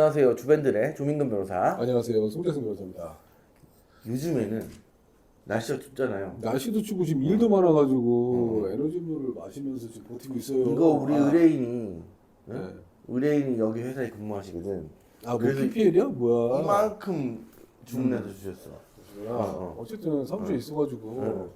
안녕하세요. 주밴드의 조민근 변호사. 안녕하세요. 송재승 변호사입니다. 요즘에는 날씨가 춥잖아요. 날씨도 춥고 지금 일도 많아가지고 에너지 음료를 마시면서 지금 버티고 있어요. 이거 우리 의뢰인이 네. 의뢰인이 여기 회사에 근무하시거든. 뭐 그래서 PPL이야? 뭐야? 이만큼 주문해서 주셨어. 어쨌든 사무실에 있어가지고 응.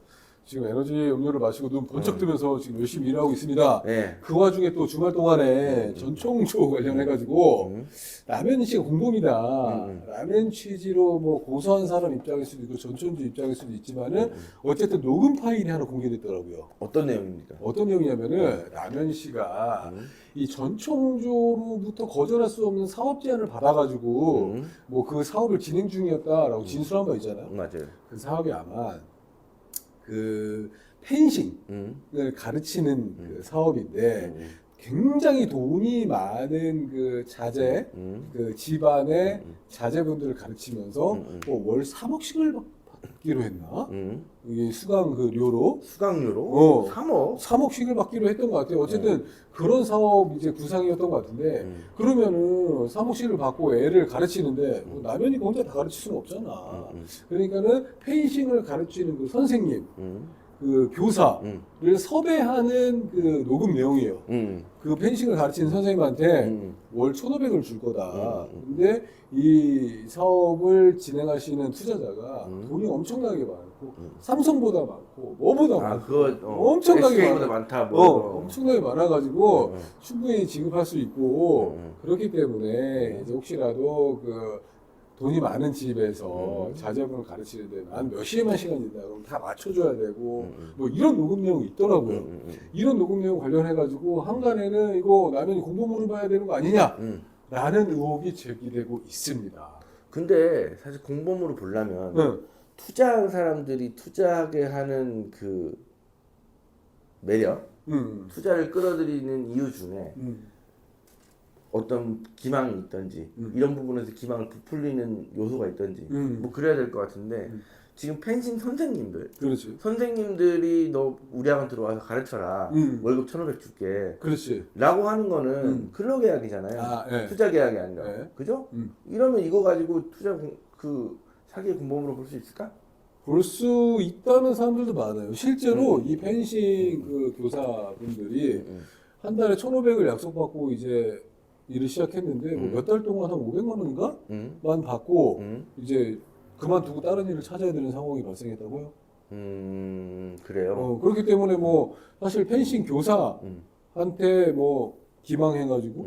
지금 에너지 음료를 마시고 눈 번쩍 뜨면서 지금 열심히 일하고 있습니다. 네. 그 와중에 또 주말 동안에 전총조 관련해가지고 라면 씨가 공범이다. 라면 취지로 뭐 고소한 사람 입장일 수도 있고 전총조 입장일 수도 있지만은 어쨌든 녹음 파일이 하나 공개됐더라고요. 어떤 내용입니까? 어떤 내용이냐면은 라면 씨가 이 전총조로부터 거절할 수 없는 사업 제안을 받아가지고 뭐 그 사업을 진행 중이었다라고 진술한 바 있잖아요. 맞아요. 그 사업이 아마 그 펜싱을 가르치는 그 사업인데 굉장히 돈이 많은 그 자제, 그 집안의 자제분들을 가르치면서 뭐 월 3억씩을 받기로 했나? 이게 수강 그 료로 수강료로 3억? 3억씩을 받기로 했던 것 같아요. 어쨌든 그런 사업 이제 구상이었던 것 같은데 그러면은 3억씩을 받고 애를 가르치는데 뭐 라면이가 혼자 다 가르칠 수는 없잖아. 그러니까는 펜싱을 가르치는 그 선생님, 그 교사를 섭외하는 그 녹음 내용이에요. 그 펜싱을 가르치는 선생님한테 월 1,500을 줄 거다. 근데 이 사업을 진행하시는 투자자가 돈이 엄청나게 많고 삼성보다 많고 뭐보다 많고 그거 엄청나게 SK보다 많다. 뭐. 엄청나게 많아가지고 충분히 지급할 수 있고 그렇기 때문에 이제 혹시라도 그 돈이 많은 집에서 자제분을 가르치는데 난 몇 시에만 시간 있다 그럼 다 맞춰줘야 되고 뭐 이런 녹음 내용이 있더라고요. 이런 녹음 내용 관련해가지고 한간에는 이거 라면이 공범으로 봐야 되는 거 아니냐 라는 의혹이 제기되고 있습니다. 근데 사실 공범으로 보려면 투자한 사람들이 투자하게 하는 그 매력, 투자를 끌어들이는 이유 중에 어떤 기망이 있던지 이런 부분에서 기망을 부풀리는 요소가 있던지 뭐 그래야 될 것 같은데 지금 펜싱 선생님들 그렇지. 선생님들이 너 우리 학원 들어와서 가르쳐라 월급 1,500 줄게 그렇지. 라고 하는 거는 근로계약이잖아요. 네. 투자계약이 아니라 네. 그죠? 이러면 이거 가지고 그 사기의 공범으로 볼 수 있을까? 볼 수 있다는 사람들도 많아요. 실제로 이 펜싱 그 교사분들이 한 달에 1,500을 약속받고 이제 일을 시작했는데 뭐 몇 달 동안 한 500만 원인가만 받고 이제 그만두고 다른 일을 찾아야 되는 상황이 발생했다고요? 그래요. 그렇기 때문에 뭐 사실 펜싱 교사한테 뭐 기망해가지고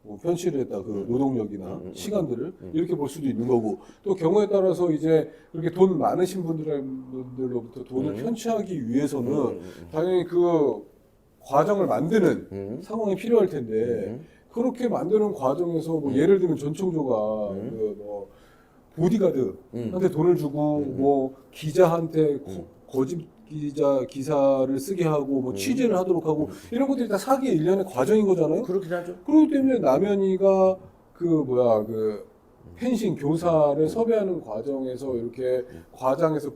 뭐 편취를 했다 그 노동력이나 시간들을 이렇게 볼 수도 있는 거고 또 경우에 따라서 이제 그렇게 돈 많으신 분들로부터 돈을 편취하기 위해서는 당연히 그 과정을 만드는 상황이 필요할 텐데 그렇게 만드는 과정에서 뭐 예를 들면 전총조가 그 뭐 보디가드한테 돈을 주고 뭐 기자한테 거짓 기사를 쓰게 하고 뭐 취재를 하도록 하고 이런 것들이 다 사기의 일련의 과정인 거잖아요. 그렇긴 하죠. 그렇기 때문에 남현이가 그 펜싱 교사를 섭외하는 과정에서 이렇게 과장해서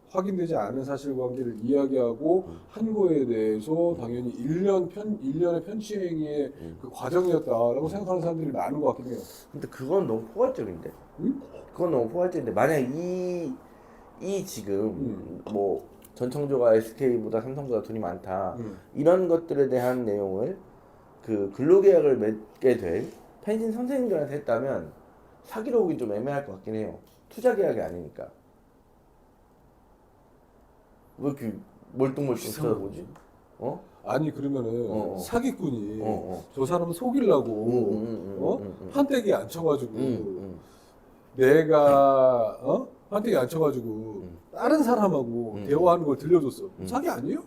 확인되지 않은 사실관계를 이야기하고 한 거에 대해서 당연히 일련의 편취행위의 그 과정이었다라고 생각하는 사람들이 많은 것 같긴 해요. 근데 그건 너무 포괄적인데. 그건 너무 포괄적인데 만약 이 지금 뭐 전청조가 SK보다 삼성보다 돈이 많다 이런 것들에 대한 내용을 그 근로계약을 맺게 될 펜싱 선생님들한테 했다면 사기로 보기 좀 애매할 것 같긴 해요. 투자계약이 아니니까. 왜 이렇게 멀뚱멀뚱 쳐다보지? 아니 그러면은 사기꾼이 저 사람을 속이려고 판때기 앉혀가지고 내가 판때기 앉혀가지고 다른 사람하고 대화하는 걸 들려줬어. 사기 아니에요?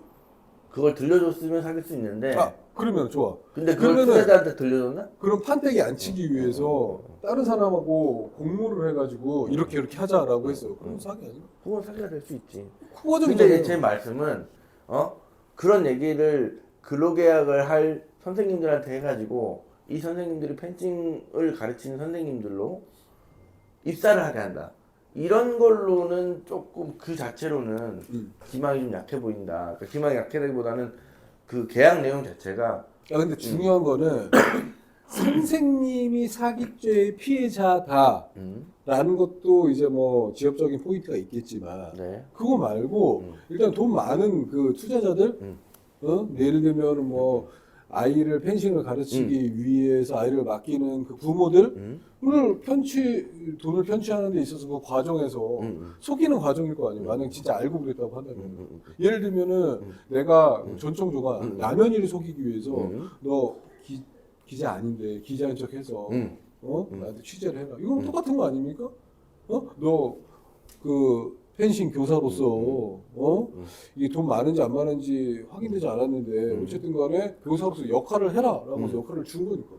그걸 들려줬으면 사귈 수 있는데. 그러면 좋아. 근데 그걸 투자자한테 들려줬나? 그럼 판때기 안 치기 위해서 다른 사람하고 공모를 해가지고 이렇게 하자라고 했어. 그럼 사기 아니야? 그건 사기가 될 수 있지. 후보적인 근데 제 말씀은 그런 얘기를 근로계약을 할 선생님들한테 해가지고 이 선생님들이 펜싱을 가르치는 선생님들로 입사를 하게 한다. 이런 걸로는 조금 그 자체로는 기망이 좀 약해 보인다. 그러니까 기망이 약해다기보다는 그 계약 내용 자체가 근데 중요한 거는 선생님이 사기죄의 피해자다라는 것도 이제 뭐 지역적인 포인트가 있겠지만 네. 그거 말고 일단 돈 많은 그 투자자들 예를 들면 뭐 아이를 펜싱을 가르치기 위해서 아이를 맡기는 그 부모들을 돈을 편취하는 데 있어서 그 과정에서 속이는 과정일 거 아니에요. 만약 진짜 알고 그랬다고 한다면. 예를 들면은 내가 전청조가 라면이를 속이기 위해서 너 기자 아닌데 기자인 척해서 나한테 취재를 해라. 이건 똑같은 거 아닙니까? 너 그 펜싱 교사로서 이게 돈 많은지 안 많은지 확인되지 않았는데 어쨌든 간에 교사로서 역할을 해라라고 해서 역할을 준 거니까.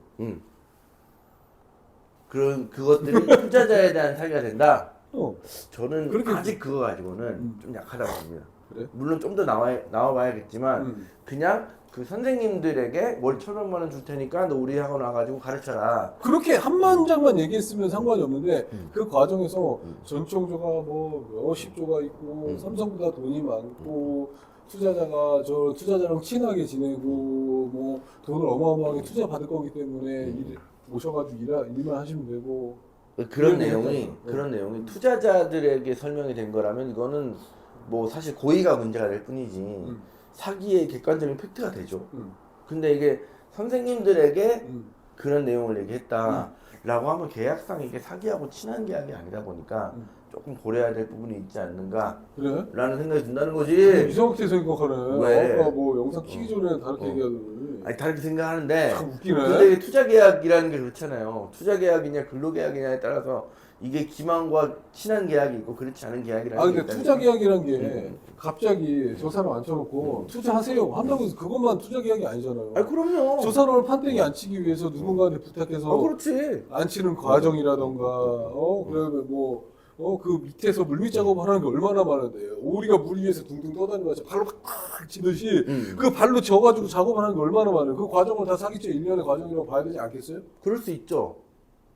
그런 그것들이 투자자에 대한 사기가 된다. 저는 그렇게 아직 그거 가지고는 좀 약하다고 봅니다. 그래? 물론 좀 더 나와봐야겠지만 그냥 그 선생님들에게 월 1,500만 원 줄 테니까 너 우리 학원 와가지고 가르쳐라. 그렇게 한만 장만 얘기했으면 상관이 없는데 그 과정에서 전총조가 뭐 몇십 조가 있고 삼성보다 돈이 많고 투자자랑 친하게 지내고 뭐 돈을 어마어마하게 투자 받을 거기 때문에 모셔가지고 일만 하시면 되고 그런 내용이 투자자들에게 설명이 된 거라면 이거는 뭐 사실 고의가 문제가 될 뿐이지 사기의 객관적인 팩트가 되죠. 근데 이게 선생님들에게 그런 내용을 얘기했다라고 하면 계약상 이게 사기하고 친한 계약이 아니다 보니까 조금 고려해야 될 부분이 있지 않는가 그래? 라는 생각이 든다는 거지. 이상하게 생각하네. 왜? 아까 뭐 영상 키기 전에 다르게 얘기하더니 아니 다르게 생각하는데 참 웃기네. 근데 이게 투자 계약이라는 게 그렇잖아요. 투자 계약이냐 근로 계약이냐에 따라서 이게 기망과 친한 계약이 있고 그렇지 않은 계약이라는 게 근데 있다는 투자 거죠. 계약이란 게 갑자기 저 사람 앉혀놓고 투자하세요 한다고 해서 그것만 투자 계약이 아니잖아요. 아니 그럼요. 저 사람을 판때기 안 치기 위해서 누군가한테 부탁해서 그렇지. 안 치는 과정이라던가 그다음에 뭐 그 밑에서 물밑 작업을 하는 게 얼마나 많은데 오리가 물 위에서 둥둥 떠다니는 거지 발로 팍 치듯이 그 발로 져가지고 작업을 하는 게 얼마나 많아요. 그 과정을 다 사기죄 일련의 과정이라고 봐야 되지 않겠어요? 그럴 수 있죠.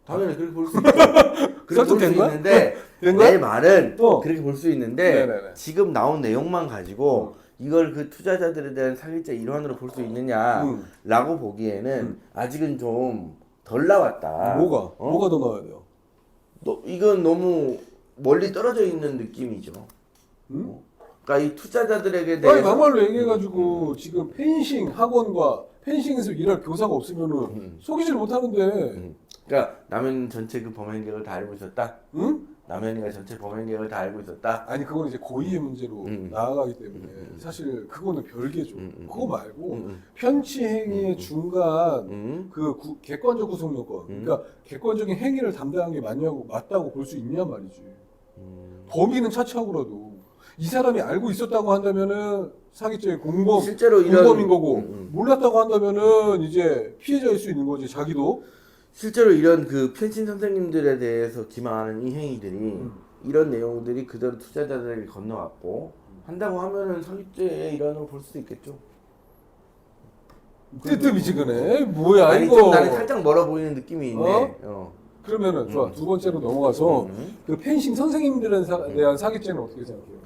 당연히 그렇게 볼 수 있죠. 그렇게 볼 수 설득된 거야? 있는데 된 거야? 내 말은 어. 그렇게 볼 수 있는데 네네네. 지금 나온 내용만 가지고 이걸 그 투자자들에 대한 사기죄 일환으로 볼 수 있느냐라고 보기에는 아직은 좀 덜 나왔다. 뭐가 더 나와야 돼요? 이건 너무 멀리 떨어져 있는 느낌이죠. 그러니까 이 투자자들에게 아니 대해서 막말로 얘기해가지고 지금 펜싱 학원과 펜싱에서 일할 교사가 없으면은 속이질 못하는데 그러니까 남현 전체 그 범행 계획을 다 알고 있었다. 응? 남현이가 전체 범행 계획을 다 알고 있었다. 아니 그건 이제 고의의 문제로 나아가기 때문에 사실 그거는 별개죠. 그거 말고 편취 행위의 중간 그 객관적 구성 요건, 그러니까 객관적인 행위를 담당한 게 맞다고 볼 수 있냐 말이지. 범인은 차치하고라도 이 사람이 알고 있었다고 한다면은 사기죄 실제로 이런 공범인 거고 몰랐다고 한다면은 이제 피해자일 수 있는 거지 자기도. 실제로 이런 그 펜싱 선생님들에 대해서 기망하는 이 행위들이 이런 내용들이 그대로 투자자들에게 건너왔고 한다고 하면은 사기죄의 일환으로 볼 수도 있겠죠. 뜨뜻미지근해. 뭐야 아니 이거. 좀 나는 살짝 멀어 보이는 느낌이 있네. 그러면은 좋아 두 번째로 넘어가서 그 펜싱 선생님들에 대한 사기죄는 어떻게 생각해요?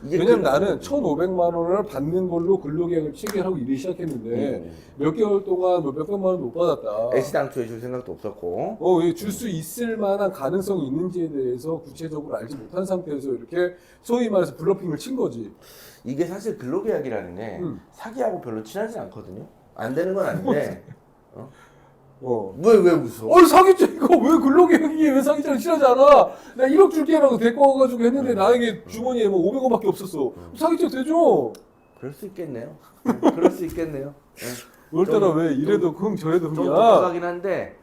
왜냐면 나는 1,500만 원을 받는 걸로 근로계약을 체결하고 일을 시작했는데 몇 개월 동안 몇백만 원도 못 받았다. 애시당초에 줄 생각도 없었고. 줄 수 있을 만한 가능성이 있는지에 대해서 구체적으로 알지 못한 상태에서 이렇게 소위 말해서 블러핑을 친 거지. 이게 사실 근로계약이라는 게 사기하고 별로 친하지 않거든요. 안 되는 건 아닌데. 왜 웃어? 사기죄 이거 왜 근로계약이 왜 사기죄를 친하지 않아? 내가 1억 줄게라고 데리고 와가지고 했는데 나에게 주머니에 뭐 500원밖에 없었어. 사기죄 되죠? 그럴 수 있겠네요. 그럴 수 있겠네요. 오늘따라 왜 이래도 흥 저래도 좀 흥이야? 독특하긴 한데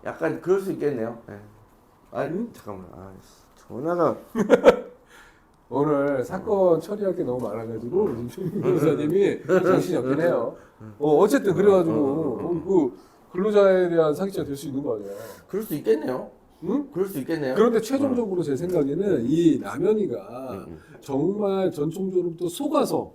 약간 그럴 수 있겠네요. 잠깐만. 전화가 오늘 사건 처리할 게 너무 많아가지고 지금 최민호 변호사님이 정신이 없긴 해요. 어쨌든 그래가지고 그 근로자에 대한 사기죄가 될 수 있는 거 아니야? 그럴 수 있겠네요. 응? 그럴 수 있겠네요. 그런데 최종적으로 제 생각에는 이 남현이가 정말 전총조로부터 속아서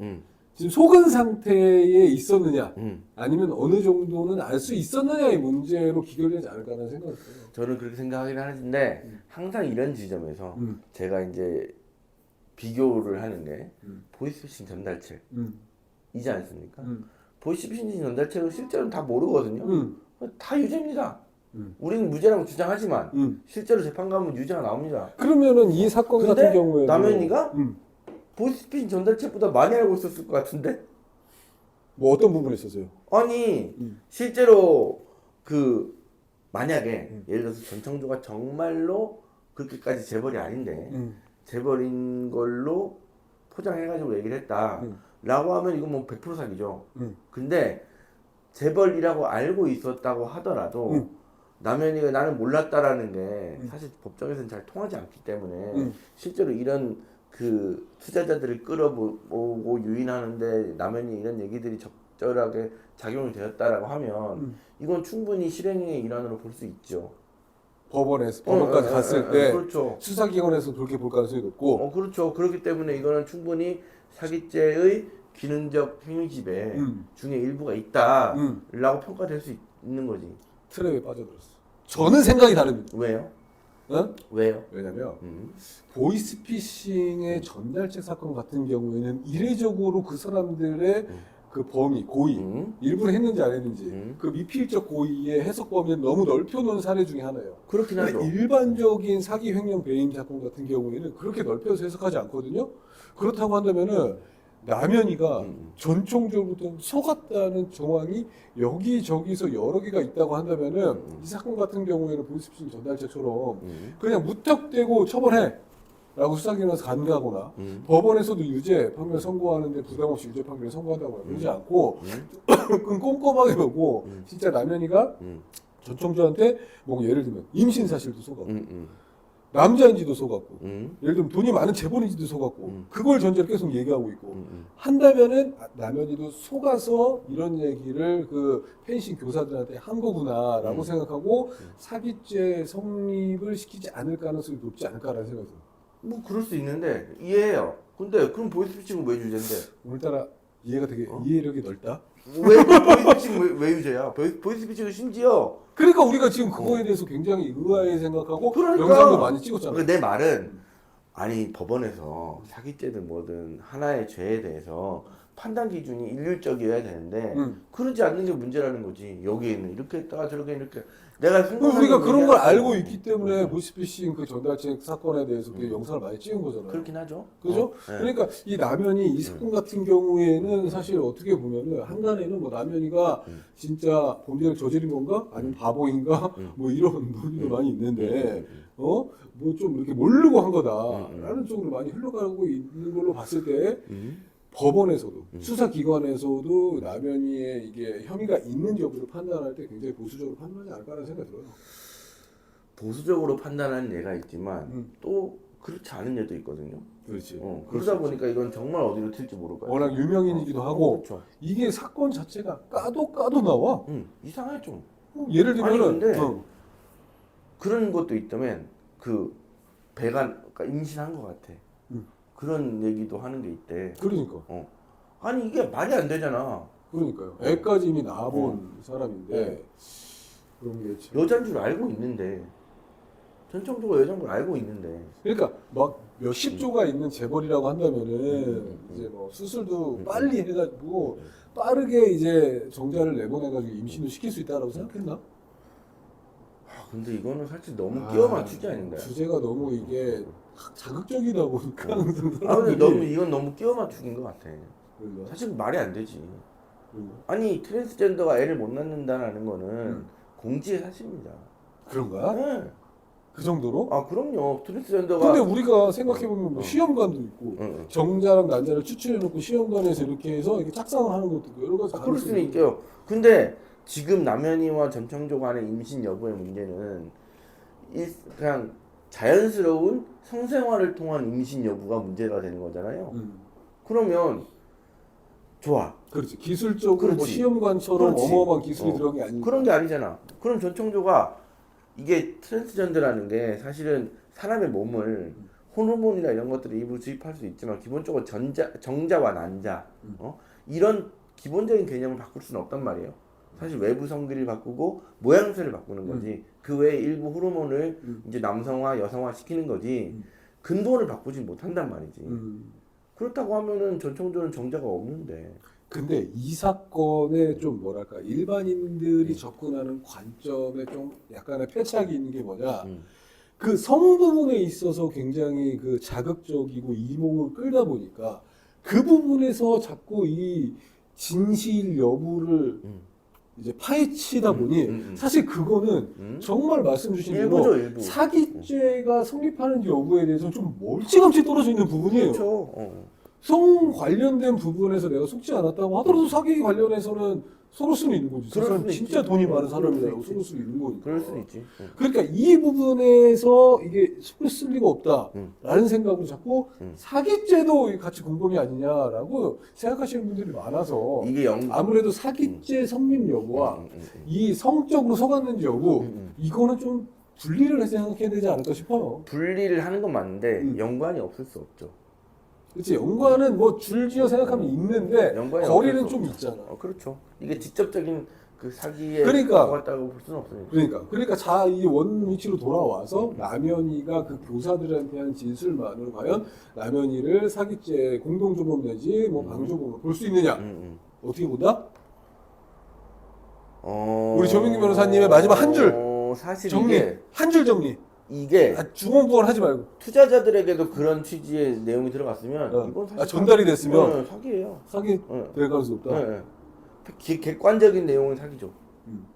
지금 속은 상태에 있었느냐 아니면 어느 정도는 알 수 있었느냐의 문제로 기결되지 않을까라는 생각이 들어요. 저는 그렇게 생각하긴 하는데 항상 이런 지점에서 제가 이제 비교를 하는 게 보이스피싱 전달책이지 않습니까? 보이스피싱 전달책은 실제로는 다 모르거든요. 다 유죄입니다. 우리는 무죄라고 주장하지만 실제로 재판 가면 유죄가 나옵니다. 그러면은 이 사건 근데 같은 경우에 남현이가 보이스피싱 전달책보다 많이 알고 있었을 것 같은데? 뭐 어떤 부분에 있어서요? 아니 실제로 그 만약에 예를 들어서 전청조가 정말로 그렇게까지 재벌이 아닌데 재벌인 걸로 포장해가지고 얘기를 했다라고 하면 이건 뭐 100% 사기죠. 근데 재벌이라고 알고 있었다고 하더라도 남현이가 나는 몰랐다라는 게 사실 법정에서는 잘 통하지 않기 때문에 실제로 이런 그 투자자들을 끌어모으고 유인하는데 남현이 이런 얘기들이 적절하게 작용이 되었다라고 하면 이건 충분히 실행의 일환으로 볼 수 있죠. 법원까지 갔을 때 그렇죠. 수사기관에서 그렇게 볼 가능성이 높고 그렇죠. 그렇기 때문에 이거는 충분히 사기죄의 기능적 행위지배 중에 일부가 있다라고 평가될 수 있는 거지. 트랩에 빠져들었어. 저는 생각이 다릅니다. 왜요? 어? 왜요? 왜냐면 보이스피싱의 전달책 사건 같은 경우에는 이례적으로 그 사람들의 그 범위, 고의, 일부러 했는지 안 했는지 그 미필적 고의의 해석 범위를 너무 넓혀놓은 사례 중에 하나예요. 그렇긴 하죠. 일반적인 사기 횡령 배임 사건 같은 경우에는 그렇게 넓혀서 해석하지 않거든요. 그렇다고 한다면은 남현이가 전총적으로 속았다는 정황이 여기저기서 여러 개가 있다고 한다면은 이 사건 같은 경우에는 보이스피싱 전달책처럼 그냥 무턱대고 처벌해 라고 수사기관에서 간다거나 법원에서도 유죄 판결 선고하는데 부담없이 유죄 판결 선고한다거나 그러지 않고 그건 꼼꼼하게 보고 진짜 남현이가 전총조한테 뭐 예를 들면 임신 사실도 속았고 남자인지도 속았고 예를 들면 돈이 많은 재벌인지도 속았고 그걸 전제로 계속 얘기하고 있고 한다면은 남현이도 속아서 이런 얘기를 그 펜싱 교사들한테 한 거구나라고 생각하고 사기죄 성립을 시키지 않을 가능성이 높지 않을까라는 생각이 듭니다. 뭐 그럴 수 있는데 이해해요. 근데 그럼 보이스피싱은 왜 유죄인데? 오늘따라 이해가 되게 이해력이 넓다. 왜 보이스피싱 왜 유죄야? 보이스피싱은 심지어 그러니까 우리가 지금 그거에 대해서 굉장히 의아해 생각하고 그러니까. 영상도 많이 찍었잖아. 그러니까 내 말은 아니 법원에서 사기죄든 뭐든 하나의 죄에 대해서 판단 기준이 일률적이어야 되는데 그러지 않는 게 문제라는 거지. 여기에는 이렇게 했다가 저렇게 이렇게 내가 우리가 그런 걸 알고 있기 때문에 보이스피싱 그 전달책 사건에 대해서 그 영상을 많이 찍은 거잖아요. 그렇긴 하죠. 그죠? 네. 그러니까 이 남현이 이 사건 같은 경우에는 사실 어떻게 보면은 한간에는 뭐 남현이가 진짜 범죄를 저지른 건가? 아니면 바보인가? 뭐 이런 논의도 많이 있는데 뭐 좀 이렇게 모르고 한 거다라는 쪽으로 많이 흘러가고 있는 걸로 봤을 때 법원에서도 수사기관에서도 남현이의 이게 혐의가 있는지 여부를 판단할 때 굉장히 보수적으로 판단하지 않을까라는 생각이 들어요. 보수적으로 판단하는 예가 있지만 또 그렇지 않은 예도 있거든요. 그렇지. 그러다 보니까 이건 정말 어디로 튈지 모를 거야. 워낙 유명인이기도 하고 그렇죠. 이게 사건 자체가 까도 나와. 이상해 좀. 예를 들면은 아니 근데 그런 것도 있다면 그 그러니까 임신한 것 같아. 그런 얘기도 하는 게 있대. 그러니까. 아니 이게 말이 안 되잖아. 그러니까요. 애까지 이미 낳아본 사람인데 그런 게 참. 여잔 줄 알고 있는데 전청조가 여잔 걸 알고 있는데. 그러니까 막 몇십 조가 있는 재벌이라고 한다면은 이제 뭐 수술도 빨리 해가지고 빠르게 이제 정자를 내보내가지고 임신을 시킬 수 있다라고 생각했나? 근데 이거는 사실 너무 끼워 맞추지 아닌가요? 주제가 너무 이게 자극적이다 보니까 항상 근데 사람들이 이건 너무 끼워 맞추는 것 같아. 그런가? 사실 말이 안 되지. 그런가? 아니 트랜스젠더가 애를 못 낳는다는 거는 공지의 사실입니다. 그런가? 네. 그 정도로? 그럼요. 트랜스젠더가. 근데 우리가 생각해보면 뭐 시험관도 있고 정자랑 난자를 추출해놓고 시험관에서 이렇게 해서 이렇게 착상을 하는 것도 있고 여러 가지 그럴 수는 있게요. 근데 지금 남현이와 전청조 간의 임신 여부의 문제는 그냥 자연스러운 성생활을 통한 임신 여부가 문제가 되는 거잖아요. 그러면 좋아. 그렇지. 기술적으로 뭐 그렇지. 시험관처럼 그렇지. 어마어마한 기술이 들어간 게 아니니까. 그런 게 아니잖아. 그럼 전청조가 이게 트랜스젠더라는 게 사실은 사람의 몸을 호르몬이나 이런 것들을 일부 주입할 수 있지만 기본적으로 정자와 난자 이런 기본적인 개념을 바꿀 수는 없단 말이에요. 사실 외부 성질을 바꾸고 모양새를 바꾸는 거지. 그 외에 일부 호르몬을 이제 남성화, 여성화 시키는 거지. 근본을 바꾸지 못한단 말이지. 그렇다고 하면은 전청조는 정자가 없는데. 근데 이 사건에 좀 뭐랄까 일반인들이 접근하는 관점에 좀 약간의 패착이 있는 게 뭐냐? 그 성 부분에 있어서 굉장히 그 자극적이고 이목을 끌다 보니까 그 부분에서 자꾸 이 진실 여부를 이제 파헤치다 보니 사실 그거는 정말 말씀 주신 대로 일부죠, 일부. 사기죄가 성립하는 여부에 대해서 좀 멀찌감치 떨어져 있는 부분이에요. 그렇죠. 성 관련된 부분에서 내가 속지 않았다고 하더라도 사기 관련해서는 속을 수는 있는 거지. 저 그럴 사람 수는 진짜 있지. 돈이 많은 그럴 사람이라고 수 속을 수 있는 거니까. 그럴 수 있지. 그러니까 이 부분에서 이게 속을 쓸 리가 없다라는 생각으로 자꾸 사기죄도 같이 공범이 아니냐라고 생각하시는 분들이 많아서 이게 아무래도 사기죄 성립 여부와 이 성적으로 속았는지 여부 이거는 좀 분리를 해서 생각해야 되지 않을까 싶어요. 분리를 하는 건 맞는데 연관이 없을 수 없죠. 그렇지 연관은 뭐 줄지어 생각하면 있는데 연관이 거리는 없을 수 좀 없죠. 있잖아. 그렇죠. 이게 직접적인 그 사기에 그러니까. 들어갔다고 볼 수는 없으니까. 그러니까 자 이 원 위치로 돌아와서 남현이가 그 교사들한테 한 진술만으로 과연 남현이를 사기죄 공동조범 내지 뭐 방조범으로 볼 수 있느냐 어떻게 본다? 우리 조민기 변호사님의 마지막 한 줄 사실 정리 이게 한 줄 정리 이게 중원부원 하지 말고 투자자들에게도 그런 취지의 내용이 들어갔으면 이건 사실 전달이 됐으면 사기예요. 사기 될 가능성이 없다. 네. 객관적인 내용은 사기죠.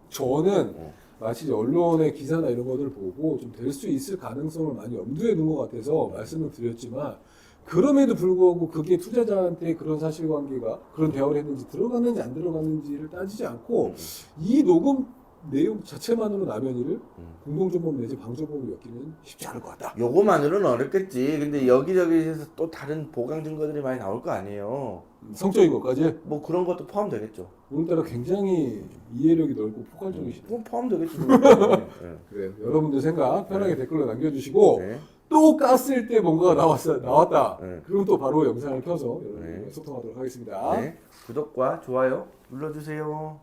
저는 마치 이제 언론의 기사나 이런 것들을 보고 좀 될 수 있을 가능성을 많이 염두에 둔 것 같아서 말씀을 드렸지만 그럼에도 불구하고 그게 투자자한테 그런 사실관계가 그런 대화를 했는지 들어갔는지 안 들어갔는지를 따지지 않고 이 녹음 내용 자체만으로 남현이를 공동조범 내지 방조범으로 엮기는 쉽지 않을 것 같다. 요거만으로는 어렵겠지. 근데 여기저기에서 또 다른 보강 증거들이 많이 나올 거 아니에요. 성적인 것까지 뭐 그런 것도 포함되겠죠. 오늘따라 굉장히 이해력이 넓고 포괄적이시다. 그건 포함되겠지. 네. 그래요. 여러분들 생각 편하게 댓글로 남겨주시고 네. 또 깠을 때 뭔가가 나왔다. 네. 그럼 또 바로 영상을 켜서 여러분과 네. 소통하도록 하겠습니다. 네. 구독과 좋아요 눌러주세요.